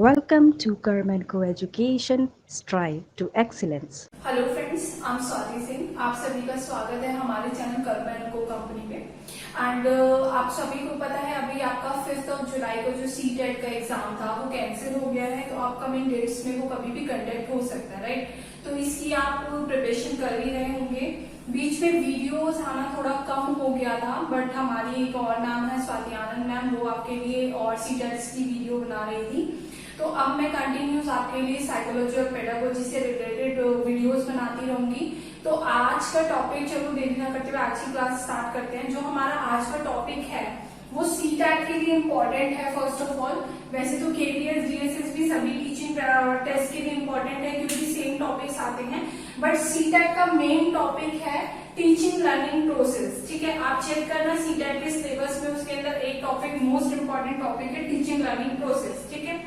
Welcome to Carmen Co-Education Strive to Excellence. Hello friends, I am Swati Singh. आप सभी का स्वागत है हमारे चैनल कर्मन को कंपनी में। एंड आप सभी को पता है अभी आपका 5 जुलाई को जो सीटेट का एग्जाम था वो कैंसिल हो गया है, तो अपकमिंग डेट्स में वो कभी भी कंडक्ट हो सकता है, राइट। तो इसकी आप प्रिपरेशन कर ही रहे होंगे। बीच में वीडियोस आना थोड़ा कम हो गया था, बट हमारी एक और मैम है स्वाति आनंद मैम, वो आपके लिए और सीटेट्स की वीडियो बना रही थी। तो अब मैं कंटिन्यूस आपके लिए साइकोलॉजी और पेडागोजी से रिलेटेड वीडियोस बनाती रहूंगी। तो आज का टॉपिक, चलो देरी ना करते हुए आज की क्लास स्टार्ट करते हैं। जो हमारा आज का टॉपिक है वो सीटेट के लिए इम्पोर्टेंट है। फर्स्ट ऑफ ऑल, वैसे तो केवीएस जीएसएस भी सभी टीचिंग टेस्ट के लिए इम्पोर्टेंट है क्योंकि सेम टॉपिक्स आते हैं, बट सीटेट का मेन टॉपिक है टीचिंग लर्निंग प्रोसेस। ठीक है, आप चेक करना सीटेट के सिलेबस में, उसके अंदर एक टॉपिक मोस्ट इंपॉर्टेंट टॉपिक है टीचिंग लर्निंग प्रोसेस। ठीक है,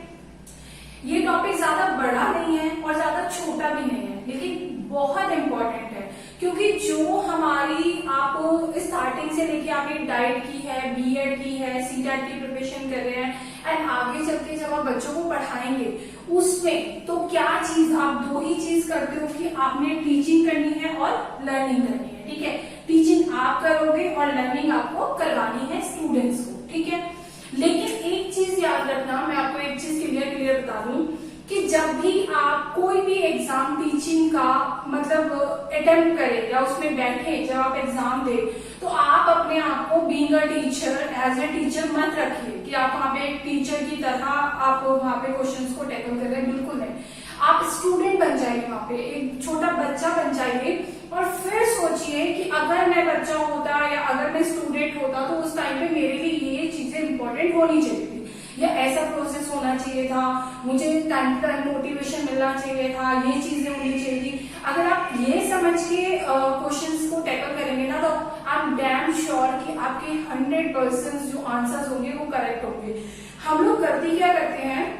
ये टॉपिक ज्यादा बड़ा नहीं है और ज्यादा छोटा भी नहीं है, लेकिन बहुत इंपॉर्टेंट है क्योंकि जो हमारी आप स्टार्टिंग से लेके आपने डाइट की है, बीएड की है, सीटेट की प्रिपरेशन कर रहे हैं, एंड आगे चल के जब आप बच्चों को पढ़ाएंगे उसमें तो क्या चीज, आप दो ही चीज करते हो कि आपने टीचिंग करनी है और लर्निंग करनी है। ठीक है, टीचिंग आप करोगे और लर्निंग आपको करवानी है स्टूडेंट्स को। ठीक है, लेकिन एक चीज याद रखना, मैं आपको एक चीज क्लियर बता दूं कि जब भी आप कोई भी एग्जाम टीचिंग का मतलब अटेम्प्ट करें या उसमें बैठे, जब आप एग्जाम दे, तो आप अपने आप को being a teacher, as a teacher मत रखिए कि आप वहां पे एक टीचर की तरह आप वहां पे क्वेश्चंस को टैकल कर रहे हैं। बिल्कुल नहीं, आप स्टूडेंट बन जाइए, वहां पे एक छोटा बच्चा बन जाइए और फिर सोचिए कि अगर मैं बच्चा होता या अगर मैं स्टूडेंट होता तो उस टाइम पे मेरे लिए ये चीजें इंपॉर्टेंट होनी चाहिए थी, या ऐसा प्रोसेस होना चाहिए था, मुझे टाइम टू टाइम मोटिवेशन मिलना चाहिए था, ये चीजें होनी चाहिए थी। अगर आप ये समझ के क्वेश्चंस को टैकल करेंगे ना, तो आई एम डैम श्योर कि आपके 100% जो आंसर्स होंगे वो करेक्ट होंगे। हम लोग गलती क्या करते हैं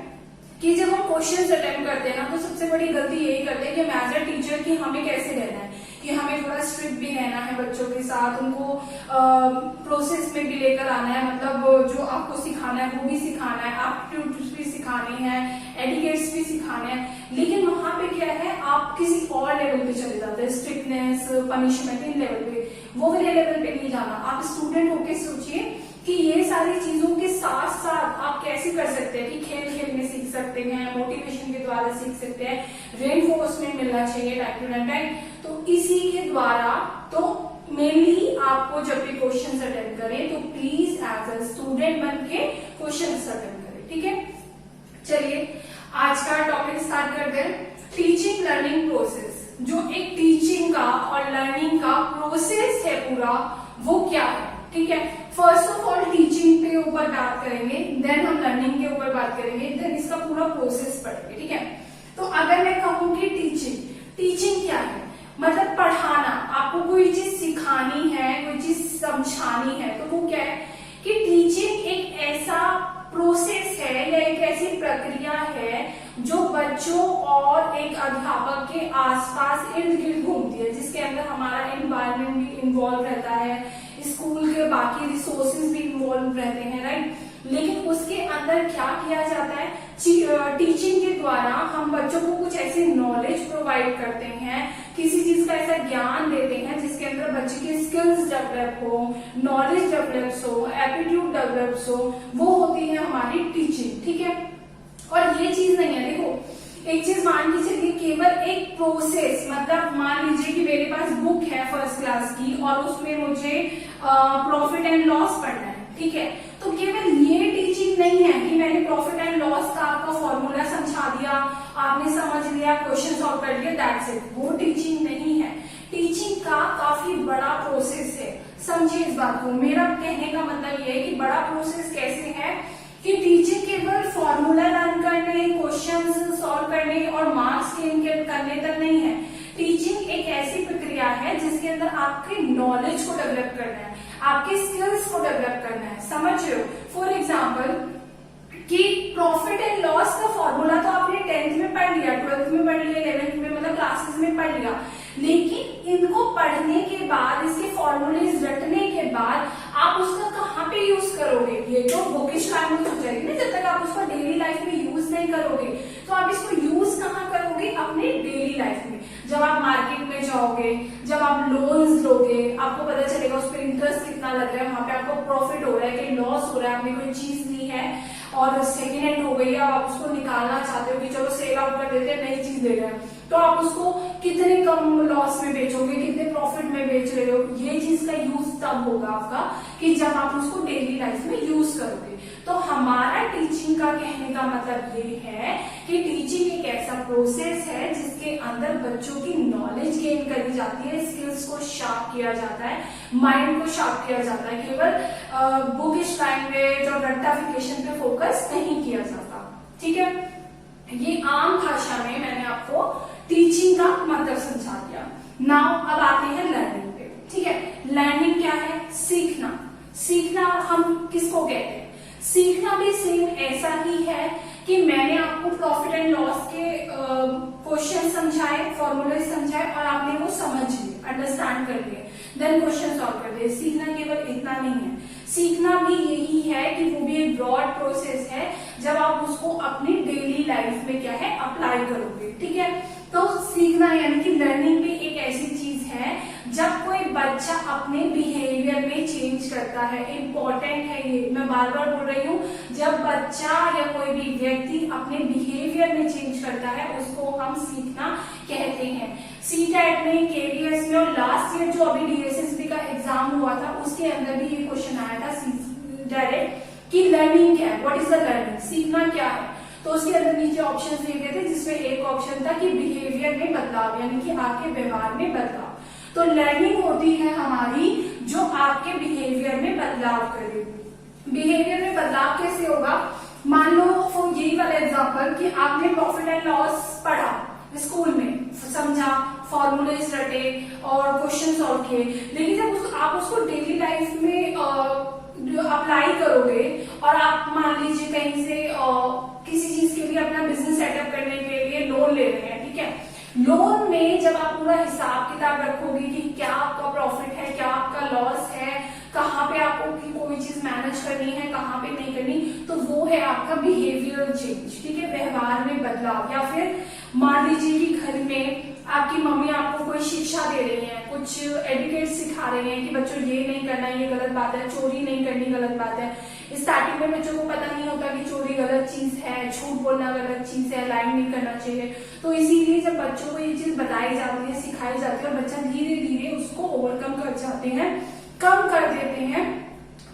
कि जब हम क्वेश्चंस अटेम्प्ट करते हैं ना, तो सबसे बड़ी गलती यही करते हैं कि मैं एज ए टीचर कि हमें कैसे रहना है, कि हमें थोड़ा स्ट्रिक्ट भी रहना है बच्चों के साथ, उनको प्रोसेस में भी लेकर आना है, मतलब जो आपको सिखाना है वो भी सिखाना है, एप्टीट्यूड्स भी सिखाने हैं, एटिकेट्स भी सिखाने हैं। लेकिन वहां पे क्या है, आप किसी और लेवल पे चले जाते हैं, स्ट्रिक्टनेस, पनिशमेंट, इन लेवल पे, वो वाले लेवल पे नहीं जाना। आप स्टूडेंट होके सोचिए कि ये सारी चीजों के साथ साथ आप कैसे कर सकते हैं कि खेल खेल में सीख सकते हैं, मोटिवेशन के द्वारा सीख सकते हैं, रेनफोर्समेंट मिलना चाहिए टाइम टू टाइम। तो इसी के द्वारा तो मेनली आपको जब भी क्वेश्चन अटेम्प्ट करें तो प्लीज एज अ स्टूडेंट बन के क्वेश्चन अटेम्प्ट करें। ठीक है, चलिए आज का टॉपिक स्टार्ट करते हैं। टीचिंग लर्निंग प्रोसेस, जो एक टीचिंग का और लर्निंग का प्रोसेस है पूरा, वो क्या है। ठीक है, फर्स्ट ऑफ ऑल टीचिंग के ऊपर बात करेंगे, देन हम लर्निंग के ऊपर बात करेंगे, देन इसका पूरा प्रोसेस पढ़ेंगे। ठीक है, तो अगर मैं कहूँ कि टीचिंग क्या है, मतलब पढ़ाना, आपको कोई चीज सिखानी है, कोई चीज समझानी है, तो वो क्या है कि टीचिंग एक ऐसा प्रोसेस है या एक ऐसी प्रक्रिया है जो बच्चों और एक अध्यापक के आसपास इर्द गिर्द घूमती है, जिसके अंदर हमारा एनवायरनमेंट भी इन्वॉल्व रहता है, स्कूल के बाकी रिसोर्सेज भी इन्वॉल्व रहते हैं, राइट। लेकिन उसके अंदर क्या किया जाता है, टीचिंग के द्वारा हम बच्चों को कुछ ऐसी नॉलेज प्रोवाइड करते हैं, किसी चीज का ऐसा ज्ञान देते हैं जिसके अंदर बच्चे की स्किल्स डेवलप हो, नॉलेज डेवलप्स हो, एप्टीट्यूड डेवलप्स हो, वो होती है हमारी टीचिंग। ठीक है, और ये चीज नहीं है, देखो एक चीज मान के चलिए, केवल एक प्रोसेस, मतलब मान लीजिए कि मेरे पास बुक है फर्स्ट क्लास की और उसमें मुझे प्रॉफिट एंड लॉस पढ़ना है। ठीक है, तो केवल ये टीचिंग नहीं है कि मैंने प्रॉफिट एंड लॉस का आपका फॉर्मूला समझा दिया, आपने समझ लिया, क्वेश्चन सॉल्व कर लिया, दैट्स इट। वो टीचिंग नहीं है। टीचिंग का काफी बड़ा प्रोसेस है, समझिए इस बात को। मेरा कहने का मतलब ये है कि बड़ा प्रोसेस कैसे है कि टीचिंग केवल फॉर्मूला लर्न करने, क्वेश्चंस सॉल्व करने और मार्क्स गेन करने तक नहीं है। टीचिंग एक ऐसी प्रक्रिया है जिसके अंदर आपके नॉलेज को डेवलप करना है, आपके स्किल्स को डेवलप करना है, समझ रहे हो। फॉर एग्जाम्पल कि प्रॉफिट एंड लॉस का फॉर्मूला तो आपने 10th में पढ़ लिया, 12th में पढ़ लिया, 11th में, मतलब क्लासेस में पढ़ लिया, लेकिन इनको पढ़ने के बाद, इसके फॉर्मूलेज रटने के बाद आप उसका कहाँ पे यूज करोगे, ये तो बुकिश लैंग्वेज हो जाएगी ना, जब तक आप उसका डेली लाइफ में यूज नहीं करोगे और सेकेंड हैंड हो गई है, आप उसको निकालना चाहते हो कि चलो सेल आउट कर देते हैं, नई चीज ले रहे हैं, तो आप उसको कितने कम लॉस में बेचोगे, कितने प्रॉफिट में बेच रहे हो, ये चीज का यूज तब होगा आपका कि जब आप उसको डेली लाइफ में यूज करोगे। तो हमारा टीचिंग का कहने का मतलब ये है कि टीचिंग एक ऐसा प्रोसेस है जिसके अंदर बच्चों की नॉलेज गेन करी जाती है, स्किल्स को शार्प किया जाता है, माइंड को शार्प किया जाता है, केवल बुकिश लैंग्वेज और रट्टाफिकेशन पे फोकस नहीं किया जाता। ठीक है, ये आम भाषा में मैंने आपको टीचिंग का मतलब समझा दिया। नाउ अब आते हैं लर्निंग पे। ठीक है, लर्निंग क्या है? सीखना। सीखना हम किसको कहते हैं? सीखना भी सेम ऐसा ही है कि मैंने आपको प्रॉफिट एंड लॉस के क्वेश्चन समझाए, फॉर्मूले समझाए और आपने वो समझ लिए, अंडरस्टैंड कर लिए, देन क्वेश्चन सॉल्व कर दिए। सीखना केवल इतना नहीं है, सीखना भी यही है कि वो भी एक ब्रॉड प्रोसेस है जब आप उसको अपनी डेली लाइफ में क्या है अप्लाई करोगे। ठीक है, तो सीखना यानी कि लर्निंग भी एक ऐसी चीज है जब कोई बच्चा अपने बिहेवियर में चेंज करता है। इंपॉर्टेंट है ये, मैं बार बार बोल रही हूँ, जब बच्चा या कोई भी व्यक्ति अपने बिहेवियर में चेंज करता है उसको हम सीखना कहते हैं। सीटेट में, केवीएस में और लास्ट ईयर जो अभी डीएसएसबी का एग्जाम हुआ था उसके अंदर भी ये क्वेश्चन आया था डायरेक्ट कि लर्निंग क्या है, व्हाट इज द लर्निंग, सीखना क्या है। तो उसके अंदर नीचे ऑप्शन दिए गए थे जिसमें एक ऑप्शन था कि बिहेवियर में बदलाव, यानी कि आपके व्यवहार में बदलाव। तो लर्निंग होती है हमारी जो आपके बिहेवियर में बदलाव करेगी। बिहेवियर में बदलाव कैसे होगा? मान लो यही वाला एग्जांपल कि आपने प्रॉफिट एंड लॉस पढ़ा स्कूल में, समझा, फॉर्मूलेज रटे और क्वेश्चन सॉल्व किए, लेकिन जब आप उसको डेली लाइफ में अप्लाई करोगे और आप मान लीजिए कहीं से किसी चीज के लिए अपना बिजनेस सेटअप करने के लिए लोन ले रहे हैं। ठीक है, लोन में जब आप पूरा हिसाब किताब रखोगे कि क्या आपका प्रॉफिट है, क्या आपका लॉस है, कहाँ पे आपको कोई चीज मैनेज करनी है, कहाँ पे नहीं करनी, तो वो है आपका बिहेवियरल चेंज। ठीक है, व्यवहार में बदलाव। या फिर मान लीजिए कि घर में आपकी मम्मी आपको कोई शिक्षा दे रही है, कुछ एडुकेट सिखा रहे हैं कि बच्चों ये नहीं करना, ये गलत बात है, चोरी नहीं करनी गलत बात है। स्टार्टिंग में बच्चों को पता नहीं होता कि चोरी गलत चीज है, झूठ बोलना गलत चीज है, लाइन नहीं करना चाहिए। तो इसीलिए जब बच्चों को ये चीज बताई जाती है, सिखाई जाती है और बच्चा धीरे धीरे उसको ओवरकम कर जाते हैं, कम कर देते हैं,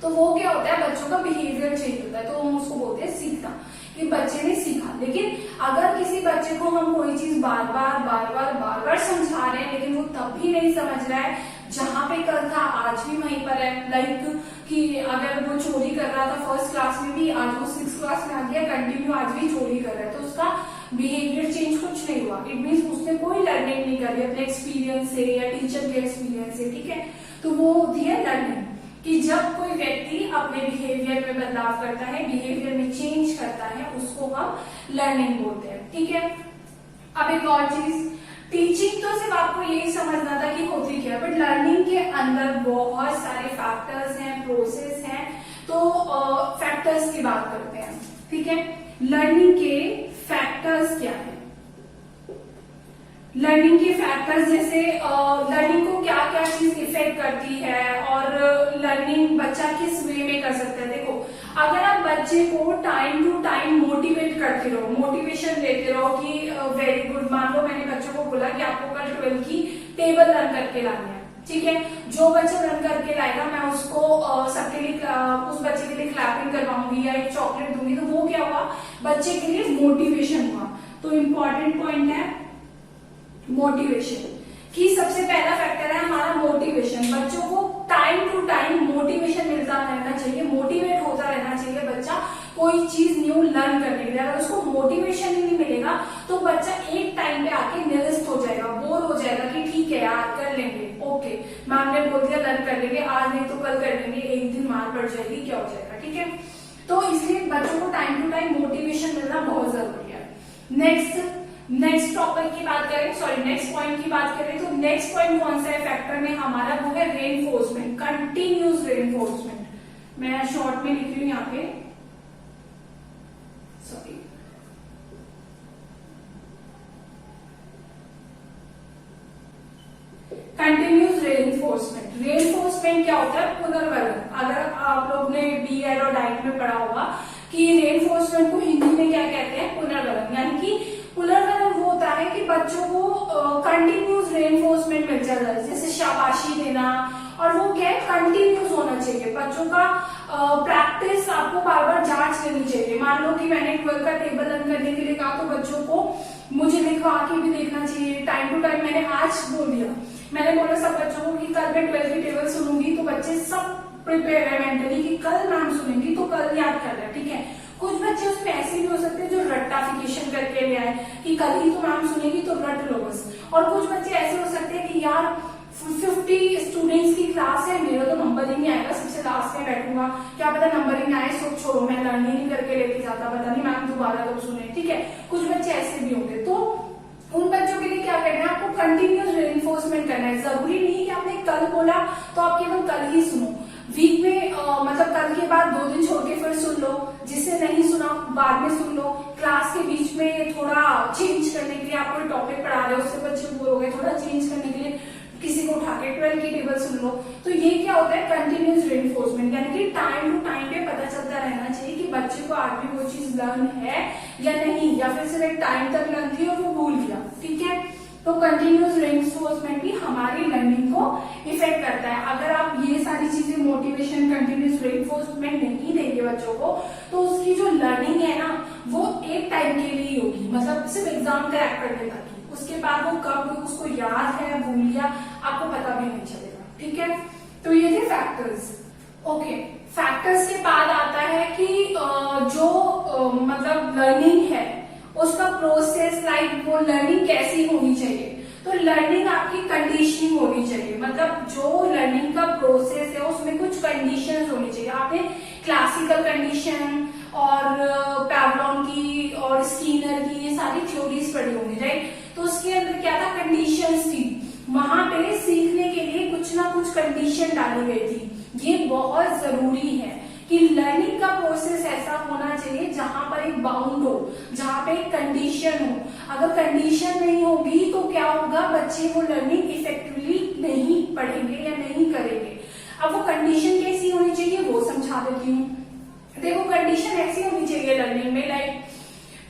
तो वो क्या होता है, बच्चों का बिहेवियर चेंज होता है। तो हम उसको बोलते हैं सीखना, कि बच्चे ने सीखा। लेकिन अगर किसी बच्चे को हम कोई चीज बार बार समझा रहे हैं लेकिन वो तब भी नहीं समझ रहा है, जहां पे कल था आज भी वहीं पर है, लाइक कि अगर वो चोरी कर रहा था फर्स्ट क्लास में भी, आज वो 6th क्लास में आ गया, कंटिन्यू आज भी चोरी कर रहा है, तो उसका बिहेवियर चेंज कुछ नहीं हुआ। इट मीन्स उसने कोई लर्निंग नहीं करी अपने एक्सपीरियंस से या टीचर के एक्सपीरियंस से। ठीक है, तो वो होती है लर्निंग, कि जब कोई व्यक्ति अपने बिहेवियर में बदलाव करता है, बिहेवियर में चेंज करता है, उसको हम लर्निंग बोलते हैं। ठीक है, अब एक और चीज, टीचिंग तो सिर्फ आपको यही समझना था कि होती क्या है, बट लर्निंग के अंदर बहुत सारे फैक्टर्स हैं, प्रोसेस हैं। तो फैक्टर्स की बात करते हैं। ठीक है, लर्निंग के फैक्टर्स क्या है? लर्निंग के फैक्टर्स जैसे लर्निंग को क्या क्या चीज इफेक्ट करती है और लर्निंग बच्चा किस वे में कर सकता है। देखो, अगर आप बच्चे को टाइम टू टाइम मोटिवेट करते रहो, मोटिवेशन देते रहो कि वेरी गुड, मान लो मैंने बच्चों को बोला कि आपको कल 12 की टेबल रन करके लानी है। ठीक है, जो बच्चा रन करके लाएगा मैं उसको सबके लिए उस बच्चे के लिए क्लैपिंग करवाऊंगी या एक चॉकलेट दूंगी। तो वो क्या हुआ, बच्चे के लिए मोटिवेशन हुआ। तो इम्पोर्टेंट पॉइंट है मोटिवेशन, कि सबसे पहला फैक्टर है हमारा मोटिवेशन। बच्चों को टाइम टू टाइम मोटिवेशन मिलता रहना चाहिए, मोटिवेट होता रहना चाहिए बच्चा कोई चीज न्यू लर्न करने के लिए। अगर उसको मोटिवेशन ही नहीं मिलेगा तो बच्चा एक टाइम पे आके निरस्त हो जाएगा, बोर हो जाएगा कि ठीक है यार कर लेंगे, ओके मैम ने बोल दिया लर्न कर लेंगे, आज नहीं तो कल कर लेंगे, एक दिन मार पड़ जाएगी, क्या हो जाएगा। ठीक है, तो इसलिए बच्चों को टाइम टू टाइम मोटिवेशन मिलना बहुत जरूरी है। नेक्स्ट टॉपिक की बात करें, सॉरी नेक्स्ट पॉइंट की बात करें तो नेक्स्ट पॉइंट कौन सा है फैक्टर में हमारा, वो है रेनफोर्समेंट, कंटिन्यूस रेनफोर्समेंट। मैं शॉर्ट में लिख रही हूं यहाँ पे, सॉरी, कंटिन्यूस रेनफोर्समेंट। रेनफोर्समेंट क्या होता है? पुनर्वलन। अगर आप लोग ने बीएड और डाइट में पढ़ा होगा कि रेनफोर्समेंट रेनफोर्समेंट को हिंदी में क्या कहते हैं, पुनर्गलन। यानी कि पुनर्गलन वो होता है कि बच्चों को कंटिन्यूस रेनफोर्समेंट मिल जाता है, जैसे शाबाशी देना, और वो क्या है, कंटिन्यूस होना चाहिए। बच्चों का प्रैक्टिस आपको बार बार जांच लेनी चाहिए। मान लो कि मैंने 12 का टेबल रन करने के लिए कहा, तो बच्चों को मुझे लिखवा के भी देखना चाहिए टाइम टू टाइम। मैंने आज बोल दिया, मैंने बोला सब बच्चों को कि कल मैं 12 की टेबल सुनूंगी, तो बच्चे सब प्रिपेयर है मेंटली कि कल मैम सुनेंगी तो कल याद कर रहे हैं, ठीक है। कुछ बच्चे उसमें ऐसे भी हो सकते हैं जो रट्टाफिकेशन करके ले आए कि कल ही तो मैम सुनेगी तो रट लो बस। और कुछ बच्चे ऐसे हो सकते हैं कि यार 50 स्टूडेंट्स की क्लास है, मेरा तो नंबर ही नहीं आएगा, सबसे लास्ट में बैठूंगा, क्या पता नंबर ही नहीं आए, सब छोड़ो, मैं लर्निंग ही करके लेके जाता, पता नहीं मैम दोबारा कब सुने, ठीक है। कुछ बच्चे ऐसे भी होंगे, तो उन बच्चों के लिए क्या करना है, आपको कंटिन्यूस रेनफोर्समेंट करना है। जरूरी नहीं कि आपने कल बोला तो आप केवल कल ही सुनो, वीक में मतलब कल के बाद 2 दिन छोड़ के फिर सुन लो, जिससे नहीं सुना बाद में सुन लो। क्लास के बीच में थोड़ा चेंज करने के लिए, आप कोई टॉपिक पढ़ा रहे हो उससे बच्चे बोर हो गए, थोड़ा चेंज करने के लिए किसी को उठा के 12 की टेबल सुन लो। तो ये क्या होता है, कंटिन्यूस रेनफोर्समेंट, यानी कि टाइम टू टाइम पे पता चलता रहना चाहिए कि बच्चे को आज भी वो चीज लर्न है या नहीं, या फिर सिर्फ एक टाइम तक लर्न थी और वो भूल गया, ठीक है। तो कंटिन्यूस रेनफोर्समेंट भी हमारी लर्निंग को इफेक्ट करता है। अगर आप ये सारी चीजें मोटिवेशन, कंटिन्यूस रेनफोर्समेंट नहीं देंगे बच्चों को, तो उसकी जो लर्निंग है ना वो एक टाइम के लिए होगी, मतलब सिर्फ एग्जाम क्रैक करने तक ही। उसके बाद वो कब उसको याद है, भूल गया, आपको पता भी नहीं चलेगा, ठीक है। तो ये थे फैक्टर्स। ओके, फैक्टर्स के बाद आता है कि जो मतलब लर्निंग है उसका प्रोसेस, लाइक वो लर्निंग कैसी होनी चाहिए। तो लर्निंग आपकी कंडीशनिंग होनी चाहिए, मतलब जो लर्निंग का प्रोसेस है उसमें कुछ कंडीशंस होनी चाहिए। आपने क्लासिकल कंडीशन और पैवलॉन की और स्कीनर की ये सारी थ्योरीज पढ़ी होंगी, राइट। तो उसके अंदर क्या था, कंडीशंस थी, वहां पे सीखने के लिए कुछ ना कुछ कंडीशन डाली गई थी। ये बहुत जरूरी है कि लर्निंग का प्रोसेस ऐसा होना चाहिए जहां पर एक बाउंड हो, जहां पे एक कंडीशन हो। अगर कंडीशन नहीं होगी तो क्या होगा, बच्चे वो लर्निंग इफेक्टिवली नहीं पढ़ेंगे या नहीं करेंगे। अब वो कंडीशन कैसी होनी चाहिए वो समझा देती हूँ। देखो, कंडीशन ऐसी होनी चाहिए लर्निंग में, लाइक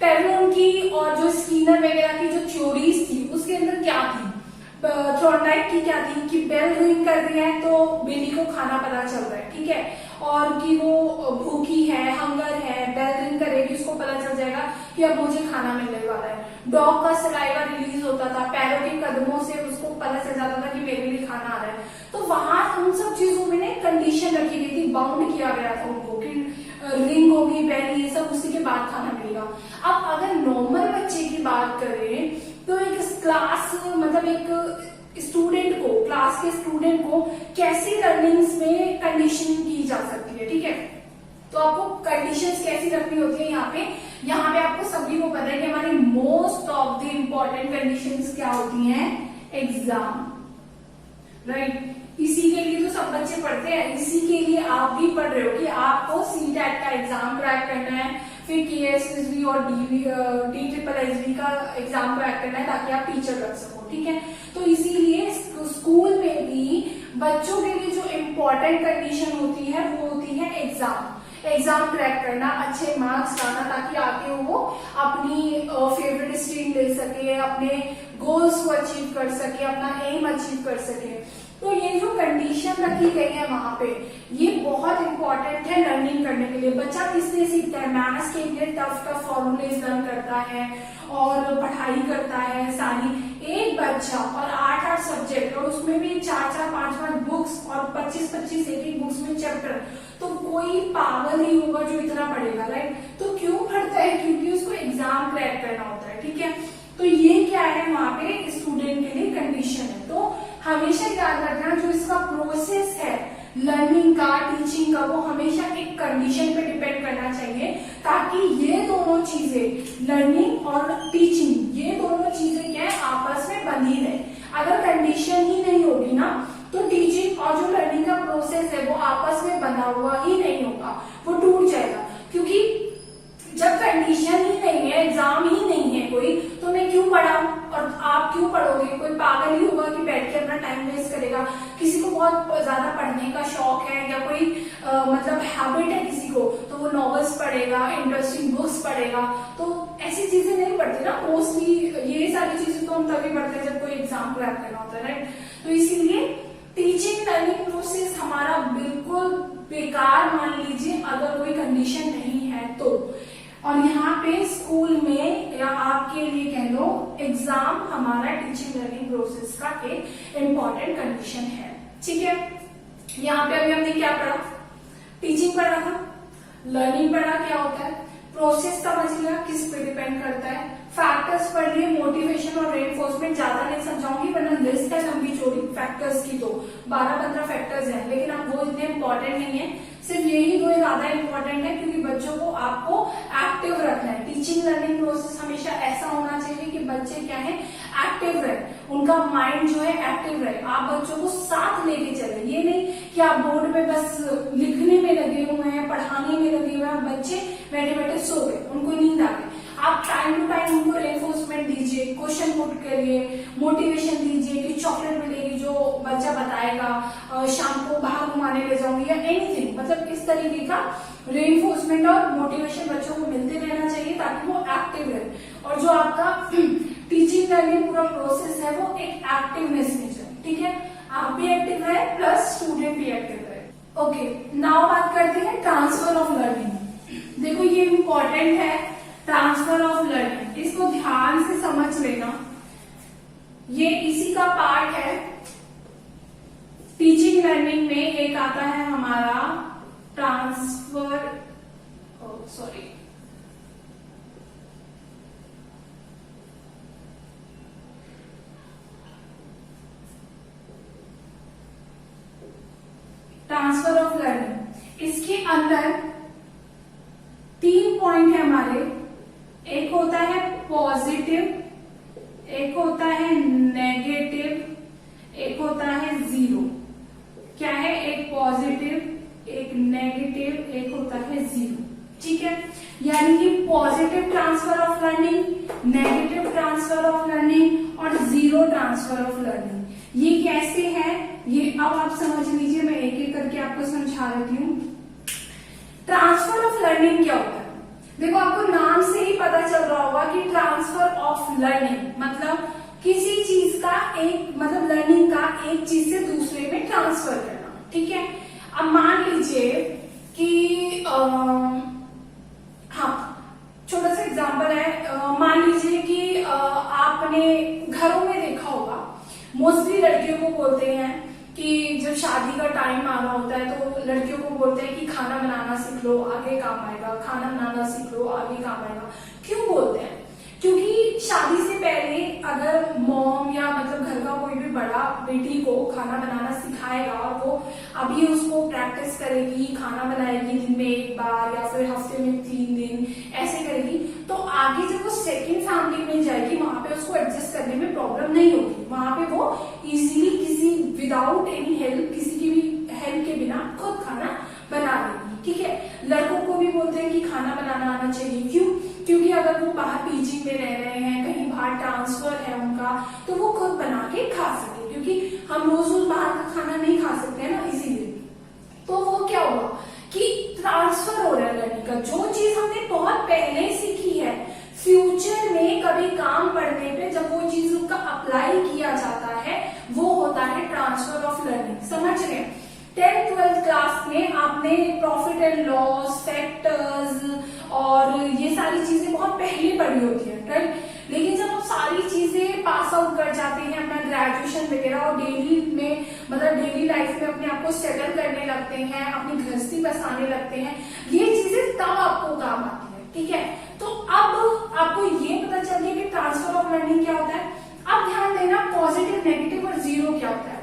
पैवलॉन की और जो स्कीनर वगैरह की जो थ्योरीज थी उसके अंदर क्या थी, थॉर्नडाइक की क्या थी कि बेल रिंग कर रही है तो बेबी को खाना पता चल रहा है, ठीक है, और कि वो भूखी है, हंगर है, बेल रिंग करेगी उसको पता चल जाएगा कि अब मुझे खाना मिलने वाला है। डॉग का सलाइवा रिलीज होता था, पैरों के कदमों से उसको पता चल जाता था कि मेरे लिए खाना आ रहा है। तो वहां उन सब चीजों में कंडीशन रखी गई थी, बाउंड किया गया था उनको कि रिंग होगी, बेल, ये सब उसी के बाद खाना मिलेगा। अब अगर नॉर्मल बच्चे की बात करें तो एक क्लास, मतलब एक स्टूडेंट को, क्लास के स्टूडेंट को कैसी लर्निंग्स में कंडीशनिंग की जा सकती है, ठीक है। तो आपको कंडीशंस कैसी रखनी होती है यहाँ पे आपको सभी को पता है कि हमारी most of the important conditions क्या होती हैं, एग्जाम, राइट। इसी के लिए तो सब बच्चे पढ़ते हैं, इसी के लिए आप भी पढ़ रहे हो कि आपको सीटेट का एग्जाम क्रैक करना है, फिर केएसएसबी और DSSB का एग्जाम क्रैक करना है ताकि आप टीचर लग सको, ठीक है। तो इसीलिए स्कूल में भी बच्चों के लिए जो इम्पोर्टेंट कंडीशन होती है वो होती है एग्जाम क्रैक करना, अच्छे मार्क्स लाना, ताकि आगे वो अपनी फेवरेट स्ट्रीम ले सके, अपने गोल्स को अचीव कर सके, अपना एम अचीव कर सके। तो ये जो कंडीशन रखी गई है वहां पे, ये बहुत इंपॉर्टेंट है लर्निंग करने के लिए। बच्चा किससे सीखता है, मैथ्स के लिए टफ फॉर्मूलेज लर्न करता है और पढ़ाई करता है सारी। एक बच्चा और 8 सब्जेक्ट, और उसमें भी 4 5 बुक्स और 25 एक बुक्स में चैप्टर, तो कोई पागल ही होगा जो इतना पढ़ेगा, राइट। तो क्यों पढ़ता है, क्योंकि उसको एग्जाम क्रैक करना होता है, ठीक है। तो ये क्या है वहां पे स्टूडेंट के लिए कंडीशन है। तो हमेशा याद रखना जो इसका प्रोसेस है लर्निंग का, टीचिंग का, वो हमेशा एक कंडीशन पे डिपेंड करना चाहिए, ताकि ये दोनों चीजें, लर्निंग और टीचिंग, ये दोनों चीजें क्या है आपस में बंधी रहे। अगर कंडीशन ही नहीं होगी ना तो टीचिंग और जो लर्निंग का प्रोसेस है वो आपस में बंधा हुआ ही नहीं होगा, वो टूट जाएगा। क्योंकि जब कंडीशन ही नहीं है, एग्जाम ही नहीं है कोई, तो मैं क्यों पढ़ाऊं? और आप क्यों पढ़ोगे? कोई पागल ही होगा कि बैठ के अपना टाइम वेस्ट करेगा। किसी को बहुत ज्यादा पढ़ने का शौक है या कोई मतलब हैबिट है किसी को, तो वो नॉवेल्स पढ़ेगा, इंटरेस्टिंग बुक्स पढ़ेगा। तो ऐसी चीजें नहीं पढ़ते ना मोस्टली। ये सारी चीजें तो हम तभी पढ़ते हैं जब कोई एग्जाम क्रैक करना होता है, राइट? तो इसीलिए टीचिंग लर्निंग प्रोसेस हमारा बिल्कुल बेकार मान लीजिए अगर कोई कंडीशन नहीं है तो। और यहाँ पे स्कूल में या आपके लिए कह लो एग्जाम हमारा टीचिंग लर्निंग प्रोसेस का एक इम्पॉर्टेंट कंडीशन है, ठीक है? यहाँ पे अभी हमने क्या पढ़ा? टीचिंग पढ़ा था, लर्निंग पढ़ा क्या होता है, प्रोसेस समझ लिया किस पे डिपेंड करता है, फैक्टर्स पढ़ लिए, मोटिवेशन और रेनफोर्समेंट। ज्यादा नहीं समझाऊंगी वरना लिस्ट है लंबी चौड़ी फैक्टर्स की, तो 12-15 फैक्टर्स हैं, लेकिन अब वो इतने इंपॉर्टेंट नहीं है। सिर्फ यही दो ज्यादा इंपॉर्टेंट है क्योंकि बच्चों को आपको एक्टिव रखना है। टीचिंग लर्निंग प्रोसेस हमेशा ऐसा होना चाहिए कि बच्चे क्या है, एक्टिव रहे, उनका माइंड जो है एक्टिव रहे। आप बच्चों को साथ लेके चले, ये नहीं कि आप बोर्ड पे बस लिखने में लगे हुए हैं, पढ़ाने में लगे हुए हैं, बच्चे बैठे बैठे सो गए, उनको नींद आ गई। आप टाइम टू टाइम उनको रेनफोर्समेंट दीजिए, क्वेश्चन पुट करिए, मोटिवेशन दीजिए कि चॉकलेट मिलेगी जो बच्चा बताएगा, शाम को बाहर घुमाने ले जाऊंगी या एनीथिंग, मतलब इस तरीके का रेनफोर्समेंट और मोटिवेशन बच्चों को मिलते रहना चाहिए ताकि वो एक्टिव रहे। और जो आपका टीचिंग लर्निंग पूरा प्रोसेस है वो एक एक्टिवनेस में चले, ठीक है? आप भी एक्टिव रहे प्लस स्टूडेंट भी एक्टिव रहे। ओके, नाउ बात करते हैं ट्रांसफर ऑफ लर्निंग। देखो ये इंपॉर्टेंट है, ट्रांसफर ऑफ लर्निंग, इसको ध्यान से समझ लेना, ये इसी का पार्ट है। टीचिंग लर्निंग में एक आता है हमारा transfer, sorry transfer of learning. इसके अंदर 3 पॉइंट है हमारे, एक होता है पॉजिटिव, एक होता है नेगेटिव, एक होता है जीरो। क्या है? एक पॉजिटिव, एक नेगेटिव, एक होता है जीरो, ठीक है? यानी कि positive transfer of learning, negative transfer of learning और जीरो ट्रांसफर ऑफ लर्निंग। ये कैसे है ये अब आप समझ लीजिए, मैं एक एक करके आपको समझा देती हूँ। ट्रांसफर ऑफ लर्निंग क्या होता है? देखो आपको नाम से ही पता चल रहा होगा कि ट्रांसफर ऑफ लर्निंग मतलब किसी चीज का एक, मतलब लर्निंग का एक चीज से दूसरे में ट्रांसफर करना, ठीक है? अब मान लीजिए कि हाँ, छोटा सा एग्जांपल है। मान लीजिए कि आपने घरों में देखा होगा, मोस्टली लड़कियों को बोलते हैं कि जब शादी का टाइम आना होता है तो लड़कियों को बोलते हैं कि खाना बनाना सीख लो आगे काम आएगा, खाना बनाना सीख लो आगे काम आएगा। क्यों बोलते हैं? क्योंकि शादी से पहले अगर मॉम या मतलब घर का कोई भी बड़ा बेटी को खाना बनाना सिखाएगा और वो अभी उसको प्रैक्टिस करेगी, खाना बनाएगी दिन में 1 बार या फिर हफ्ते में 3 दिन ऐसे करेगी, तो आगे जब वो सेकंड फैमिली में जाएगी वहां पे उसको एडजस्ट करने में प्रॉब्लम नहीं होगी। वहां पे वो इजीली किसी विदाउट एनी हेल्प, किसी की भी हेल्प के बिना खुद खाना बना लेगी, ठीक है? लड़कों को भी बोलते हैं कि खाना बनाना आना चाहिए। क्यों? क्योंकि अगर वो बाहर पीजी में रह रहे हैं, कहीं बाहर ट्रांसफर है उनका, तो वो खुद बना के खा सके, क्योंकि हम रोज रोज बाहर का खाना नहीं खा सकते हैं ना, इसीलिए। तो वो क्या हुआ कि ट्रांसफर हो रहा है लर्निंग का। जो चीज हमने बहुत पहले सीखी है, फ्यूचर में कभी काम पड़ने पे जब वो चीज उसका अप्लाई किया जाता है, वो होता है ट्रांसफर ऑफ लर्निंग। समझ रहे हैं? 10th-12th क्लास में आपने प्रॉफिट एंड लॉस, फैक्टर्स और ये सारी चीजें बहुत पहले पढ़ी होती है, राइट? लेकिन जब आप सारी चीजें पास आउट कर जाते हैं अपना ग्रेजुएशन वगैरह और डेली में मतलब डेली लाइफ में अपने आप को सेटल करने लगते हैं, अपनी गृहस्थी बसाने लगते हैं, ये चीजें तब आपको काम आती है, ठीक है? तो अब आपको ये पता चल गया कि ट्रांसफर ऑफ लर्निंग क्या होता है। अब ध्यान देना पॉजिटिव, नेगेटिव और जीरो क्या होता है।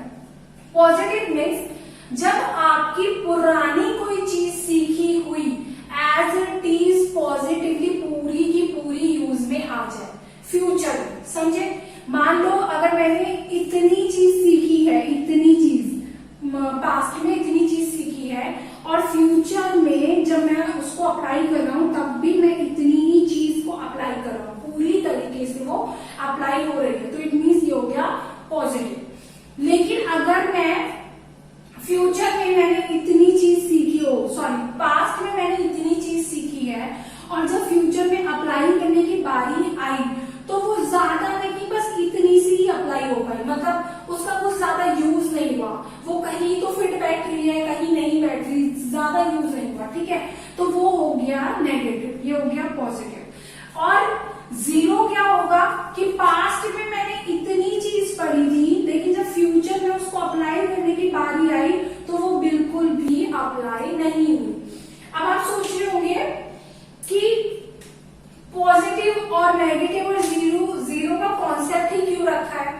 पॉजिटिव मीन्स जब आपकी पुरानी कोई चीज सीखी हुई एज इट इज पॉजिटिवली पूरी की पूरी यूज में आ जाए फ्यूचर में, समझे? मान लो अगर मैंने इतनी चीज सीखी है, इतनी चीज पास्ट में इतनी चीज सीखी है और फ्यूचर में जब मैं उसको अप्लाई कर रहा हूं तब भी मैं इतनी जब फ्यूचर में अप्लाई करने की बारी आई तो वो ज्यादा नहीं, बस इतनी सी ही अप्लाई हो पाई, मतलब उसका कुछ ज्यादा यूज नहीं हुआ, वो कहीं तो फिट बैठ रही है कहीं नहीं बैठ रही, ज्यादा यूज नहीं हुआ, ठीक है। तो वो हो गया नेगेटिव, ये हो गया पॉजिटिव। और जीरो क्या होगा कि पास्ट में मैंने इतनी चीज पढ़ी थी लेकिन जब फ्यूचर में उसको अप्लाई करने की बारी आई तो वो बिल्कुल भी अप्लाई नहीं हुई। अब आप सोच रहे होंगे कि पॉजिटिव और नेगेटिव और जीरो का कॉन्सेप्ट ही क्यों रखा है,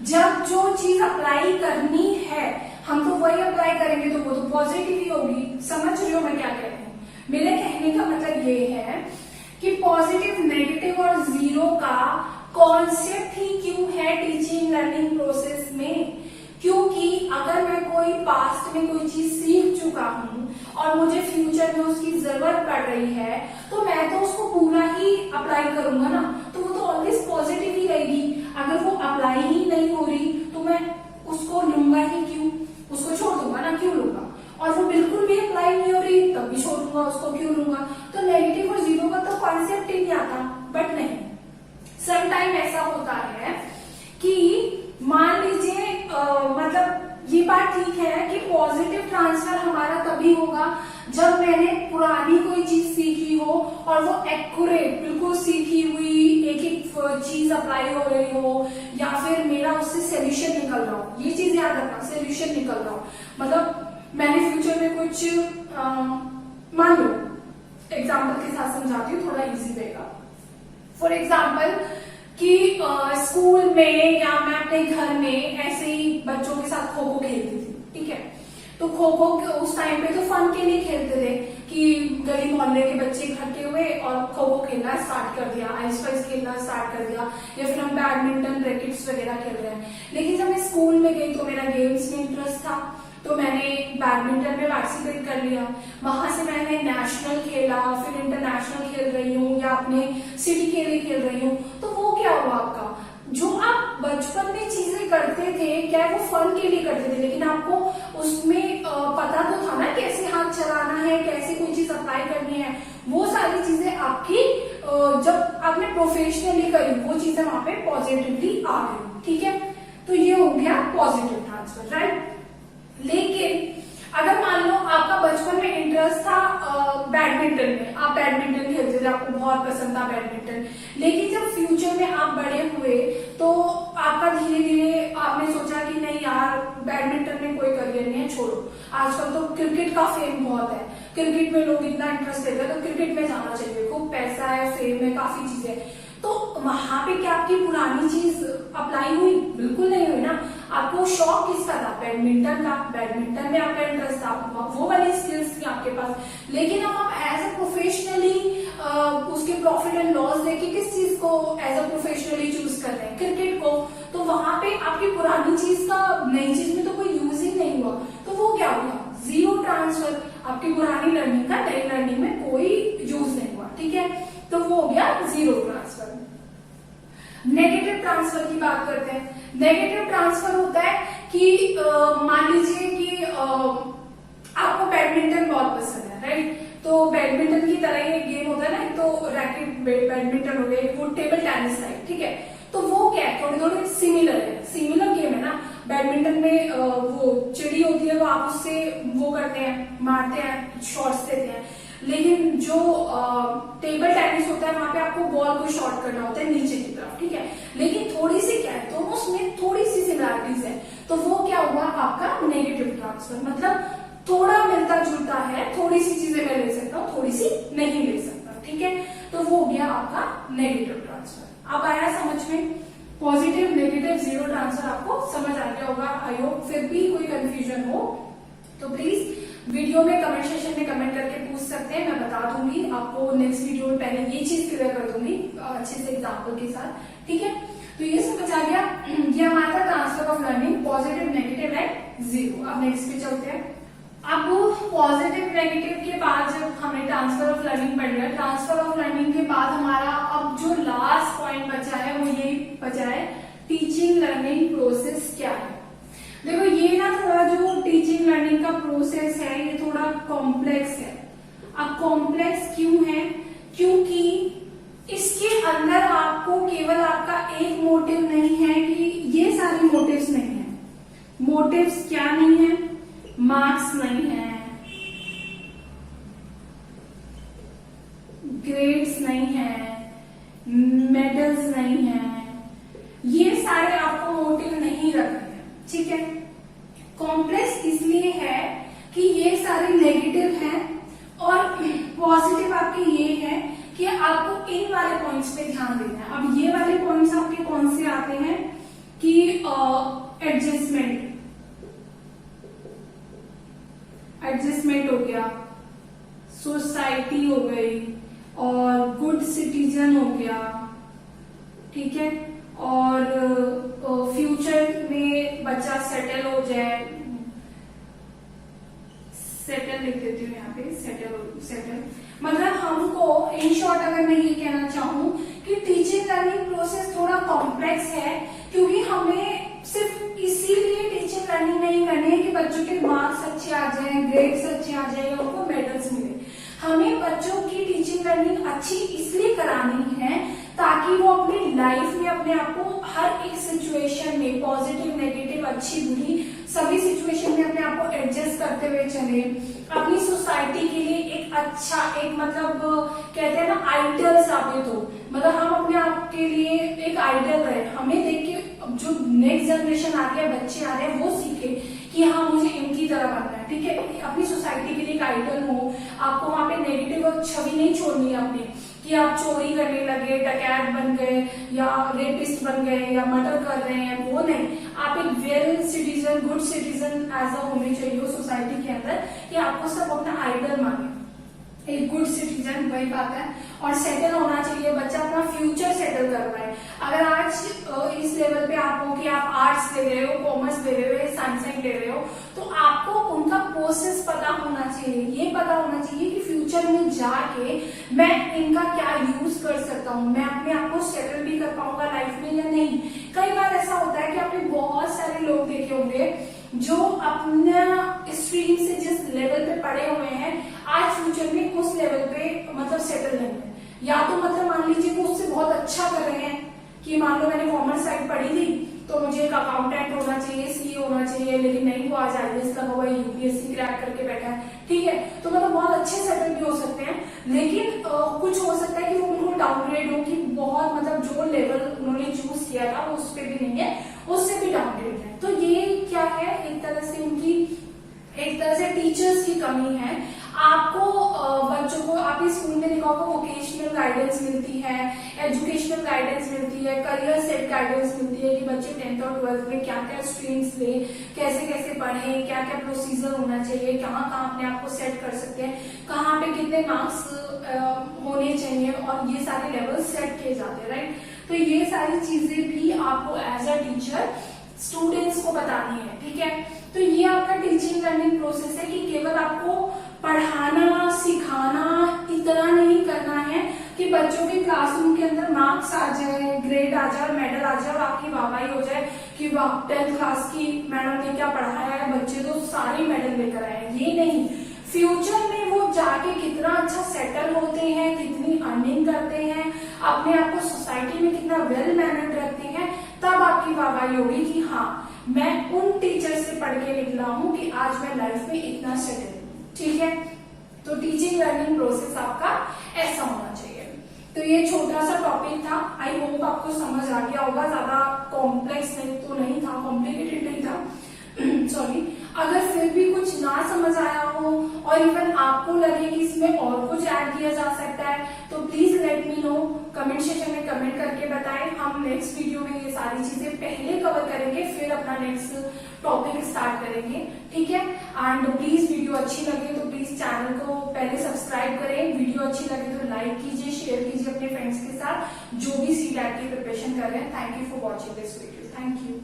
जब जो चीज अप्लाई करनी है हम तो वही अप्लाई करेंगे तो वो तो पॉजिटिव ही होगी। समझ रहे हो मैं क्या कह रही हूँ? मेरे कहने का मतलब ये है कि पॉजिटिव, नेगेटिव और जीरो का कॉन्सेप्ट ही क्यों है टीचिंग लर्निंग प्रोसेस में, क्योंकि अगर मैं कोई पास्ट में कोई चीज सीख चुका हूं और मुझे फ्यूचर में उसकी जरूरत पड़ रही है तो मैं तो उसको पूरा ही अप्लाई करूंगा ना, तो वो तो ऑलवेज पॉजिटिव ही रहेगी। अगर वो अप्लाई ही नहीं हो रही तो मैं उसको लूंगा ही क्यों, उसको छोड़ दूंगा ना, क्यों लूंगा। और वो बिल्कुल भी अप्लाई नहीं हो रही तब भी छोड़ दूंगा, उसको क्यों लूंगा। तो नेगेटिव और जीरो का तो कॉन्सेप्ट ही नहीं आता। बट नहीं, सम टाइम ऐसा होता है कि मान लीजिए मतलब ये बात ठीक है कि पॉजिटिव ट्रांसफर हमारा तभी होगा जब मैंने पुरानी कोई चीज सीखी हो और वो एक्यूरेट बिल्कुल सीखी हुई एक एक चीज अप्लाई हो रही हो, या फिर मेरा उससे सोल्यूशन निकल रहा हो। ये चीज याद रखना, सोल्यूशन निकल रहा हो मतलब मैंने फ्यूचर में कुछ मान लो एग्जाम्पल के साथ समझाती हूँ, थोड़ा इजी रहेगा। फॉर एग्जाम्पल कि स्कूल में या मैं अपने घर में ऐसे ही बच्चों के साथ खो खो खेलती थी, ठीक है। तो खो खो उस टाइम पे तो फन के लिए खेलते थे कि गली मोहल्ले के बच्चे इकट्ठे हुए और खो खो खेलना स्टार्ट कर दिया, आइस पाइस खेलना स्टार्ट कर दिया, या फिर हम बैडमिंटन रैकेट्स वगैरह खेल रहे हैं। लेकिन जब मैं स्कूल में गई तो मेरा गेम्स में इंटरेस्ट था, तो मैंने बैडमिंटन में पार्टिसिपेट कर लिया। वहां से मैंने नेशनल खेला, फिर इंटरनेशनल खेल रही हूँ या अपने सिटी के लिए खेल रही हूँ। तो वो क्या हुआ आपका, जो आप बचपन में चीजें करते थे क्या वो फन के लिए करते थे, लेकिन आपको उसमें पता तो था ना कैसे हाथ चलाना है, कैसे कोई चीज अप्लाई करनी है, वो सारी चीजें आपकी जब आपने प्रोफेशनली करी वो चीजें वहां पे पॉजिटिवली आ गई, ठीक है। तो ये हो गया पॉजिटिव ट्रांसफर, राइट। लेकिन अगर मान लो आपका बचपन में इंटरेस्ट था बैडमिंटन में, आप बैडमिंटन खेलते थे, आपको बहुत पसंद था बैडमिंटन, लेकिन जब फ्यूचर में आप बड़े हुए तो आपका धीरे धीरे आपने सोचा कि नहीं यार बैडमिंटन में कोई करियर नहीं है, छोड़ो। आजकल तो क्रिकेट का फेम बहुत है, क्रिकेट में लोग इतना इंटरेस्ट लेते हैं तो क्रिकेट में जाना चाहिए, खूब पैसा है, फेम है, काफी चीजें। तो वहां पे क्या आपकी पुरानी चीज अप्लाई हुई? बिल्कुल नहीं हुई ना। आपको शौक किसका था? बैडमिंटन का, बैडमिंटन में आपका इंटरेस्ट था, वो वाली स्किल्स थी आपके पास। लेकिन अब आप एज अ प्रोफेशनली उसके प्रॉफिट एंड लॉस देख के किस चीज को एज अ प्रोफेशनली चूज कर रहे हैं? क्रिकेट को। तो वहां पे आपकी पुरानी चीज का नई चीज में तो कोई यूज ही नहीं हुआ, तो वो क्या हुआ? Zero transfer. आपकी पुरानी लर्निंग का नई लर्निंग में कोई यूज नहीं हुआ, ठीक है। तो वो हो गया जीरो ट्रांसफर। नेगेटिव ट्रांसफर की बात करते हैं। नेगेटिव ट्रांसफर होता है कि मान लीजिए कि आपको बैडमिंटन बहुत पसंद है, राइट। तो बैडमिंटन की तरह ही एक गेम होता है ना, तो रैकेट बैडमिंटन हो गया, वो टेबल टेनिस टाइप, ठीक है। तो वो क्या है, थोड़ी थोड़ी सिमिलर है, सिमिलर गेम है ना। बैडमिंटन में वो चिड़ी होती है, वो आप उससे वो करते हैं, मारते हैं, शॉट्स देते हैं। लेकिन जो टेबल टेनिस होता है वहां पे आपको बॉल को शॉट करना होता है नीचे की तरफ, ठीक है। लेकिन थोड़ी सी क्या है, दोनों उसमें थोड़ी सी सिमिलरिटीज है। तो वो क्या हुआ आपका नेगेटिव ट्रांसफर, मतलब थोड़ा मिलता जुलता है, थोड़ी सी चीजें मैं ले सकता हूँ, थोड़ी सी नहीं ले सकता, ठीक है। तो वो हो गया आपका नेगेटिव ट्रांसफर। अब आया समझ में? पॉजिटिव, नेगेटिव, जीरो ट्रांसफर आपको समझ आ गया होगा आई होप। फिर भी कोई कंफ्यूजन हो तो प्लीज वीडियो में कमेंट सेक्शन में कमेंट करके पूछ सकते हैं, मैं बता दूंगी आपको। नेक्स्ट वीडियो में पहले ये चीज क्लियर कर दूंगी अच्छे से एग्जाम्पल के साथ, ठीक है। तो ये समझ आ गया, ये हमारा था transfer of learning, positive, negative and zero. अब नेक्स्ट पे चलते हैं। अब पॉजिटिव नेगेटिव के बाद जब हमने ट्रांसफर ऑफ लर्निंग पढ़ लिया, ट्रांसफर ऑफ लर्निंग के बाद हमारा अब जो लास्ट पॉइंट बचा है वो यही बचा है, टीचिंग लर्निंग प्रोसेस क्या है। देखो ये ना थोड़ा जो टीचिंग लर्निंग का प्रोसेस है ये थोड़ा कॉम्प्लेक्स है। अब कॉम्प्लेक्स क्यों है? क्योंकि इसके अंदर आपको केवल आपका एक मोटिव नहीं है कि ये सारे मोटिव्स नहीं है। मोटिव्स क्या नहीं है? मार्क्स नहीं है, ग्रेड्स नहीं है, मेडल्स नहीं है, ये सारे आपको मोटिव नहीं रखने हैं, ठीक है। कॉम्प्लेक्स इसलिए है कि ये सारे नेगेटिव हैं और पॉजिटिव आपके ये है कि आपको इन वाले पॉइंट्स पे ध्यान देना है। अब ये वाले पॉइंट्स आपके कौन से आते हैं कि एडजस्टमेंट हो गया, सोसाइटी हो गई और गुड सिटीजन हो गया, ठीक है, और फ्यूचर में बच्चा सेटल हो जाए, सेटल लिख देती हूँ यहाँ पे, सेटल मतलब हमको इन शॉर्ट अगर मैं ये कहना चाहूँ कि टीचिंग लर्निंग प्रोसेस थोड़ा कॉम्प्लेक्स है, क्योंकि हमें सिर्फ इसीलिए टीचिंग लर्निंग नहीं करनी है कि बच्चों के मार्क्स अच्छे आ जाएं, ग्रेड्स अच्छे आ जाएं, उनको मेडल्स मिले। हमें बच्चों की टीचिंग लर्निंग अच्छी इसलिए करानी है ताकि वो अपनी लाइफ में अपने आप को हर एक सिचुएशन में, पॉजिटिव नेगेटिव अच्छी बुरी सभी सिचुएशन में अपने आप को एडजस्ट करते हुए चले, अपनी सोसाइटी के लिए एक अच्छा, एक मतलब कहते हैं ना आइडियल साबित हो, मतलब हम अपने आप के लिए एक आइडियल रहे। हमें देख के जो नेक्स्ट जनरेशन आ रही है, बच्चे आ रहे हैं, वो सीखे कि हाँ मुझे इनकी तरह बनना है, ठीक है। अपनी सोसाइटी के लिए एक आइडियल हो, आपको वहां पे नेगेटिव छवि नहीं छोड़नी है अपनी कि आप चोरी करने लगे, डकैत बन गए या रेपिस्ट बन गए या मर्डर कर रहे हैं, वो नहीं। आप एक well citizen, good citizen as a होने चाहिए सोसाइटी के अंदर कि आपको सब अपना आइडल माने, एक गुड सिटीजन, वही बात है। और सेटल होना चाहिए, बच्चा अपना फ्यूचर सेटल कर पाए। अगर आज इस लेवल पे आप हो कि आप आर्ट्स ले रहे हो, कॉमर्स ले रहे हो या साइंस ले रहे हो, तो आपको उनका प्रोसेस पता होना चाहिए। ये पता होना चाहिए कि फ्यूचर में जाके मैं इनका क्या यूज कर सकता हूँ, मैं अपने आप को सेटल भी कर पाऊंगा लाइफ में या नहीं। कई बार ऐसा होता है कि आपने बहुत सारे लोग देखे होंगे जो अपना स्ट्रीम से जिस लेवल पे पढ़े हुए हैं, आज फ्यूचर में उस लेवल पे मतलब सेटल नहीं है। या तो मतलब मान लीजिए वो उससे बहुत अच्छा कर रहे हैं कि मान लो मैंने कॉमर्स साइड पढ़ी थी तो मुझे एक अकाउंटेंट होना चाहिए, सीए होना चाहिए, लेकिन नहीं, वो आज आईएएस का हुआ, यूपीएससी क्रैक करके बैठा है, ठीक है। तो मतलब बहुत अच्छे सेटल भी हो सकते हैं, लेकिन कुछ हो सकता है कि वो बिल्कुल डाउनग्रेड हो कि बहुत मतलब जो लेवल उन्होंने चूज किया था वो उस पर भी नहीं है, उससे भी डाउनग्रेड है। तो ये क्या है, एक तरह से उनकी, एक तरह से टीचर्स की कमी है। आपको बच्चों को, आप इस स्कूल में देखा होगा वोकेशनल गाइडेंस मिलती है, एजुकेशनल गाइडेंस मिलती है, करियर सेट गाइडेंस मिलती है कि बच्चे 10th और 12th में क्या क्या स्ट्रीम्स ले, कैसे कैसे पढ़ें, क्या क्या प्रोसीजर होना चाहिए, कहाँ कहाँ अपने आप को सेट कर सकते हैं, कहाँ पे कितने मार्क्स होने चाहिए, और ये सारे लेवल सेट किए जाते हैं, राइट। तो ये सारी चीजें भी आपको एज अ टीचर स्टूडेंट्स को बतानी है, ठीक है। तो ये आपका टीचिंग लर्निंग प्रोसेस है कि केवल आपको पढ़ाना, सिखाना इतना नहीं करना है कि बच्चों के क्लासरूम के अंदर मार्क्स आ जाए, ग्रेड आ जाए, मेडल आ जाए और आपकी वाहवाही हो जाए कि वाह 10th क्लास की मैडम ने क्या पढ़ाया है, बच्चे तो सारे मेडल लेकर आए। ये नहीं, फ्यूचर में वो जाके कितना अच्छा सेटल होते हैं, कितनी अर्निंग करते हैं, अपने आप को सोसाइटी में कितना वेल मैनर्ड रखते हैं, तब आपकी वाहवाही होगी कि हाँ मैं उन टीचर से पढ़ के निकला हूं कि आज मैं लाइफ में इतना सेटल हूं, ठीक है। तो टीचिंग लर्निंग प्रोसेस आपका ऐसा होना चाहिए। तो ये छोटा सा टॉपिक था, आई होप आपको समझ आ गया होगा, ज्यादा कॉम्प्लेक्स नहीं था, कॉम्प्लिकेटेड नहीं था सॉरी। अगर फिर भी कुछ ना समझ आया हो और इवन आपको लगे कि इसमें और कुछ ऐड किया जा सकता है तो please let me know, comment section में कमेंट करके बताएं। हम नेक्स्ट वीडियो में ये सारी चीजें पहले कवर करेंगे, फिर अपना नेक्स्ट टॉपिक स्टार्ट करेंगे, ठीक है। एंड प्लीज वीडियो अच्छी लगे तो प्लीज चैनल को पहले सब्सक्राइब करें, वीडियो अच्छी लगे तो लाइक कीजिए, शेयर कीजिए अपने फ्रेंड्स के साथ जो भी सीटेट की प्रिपरेशन कर रहे हैं। Thank you for watching this video, thank you.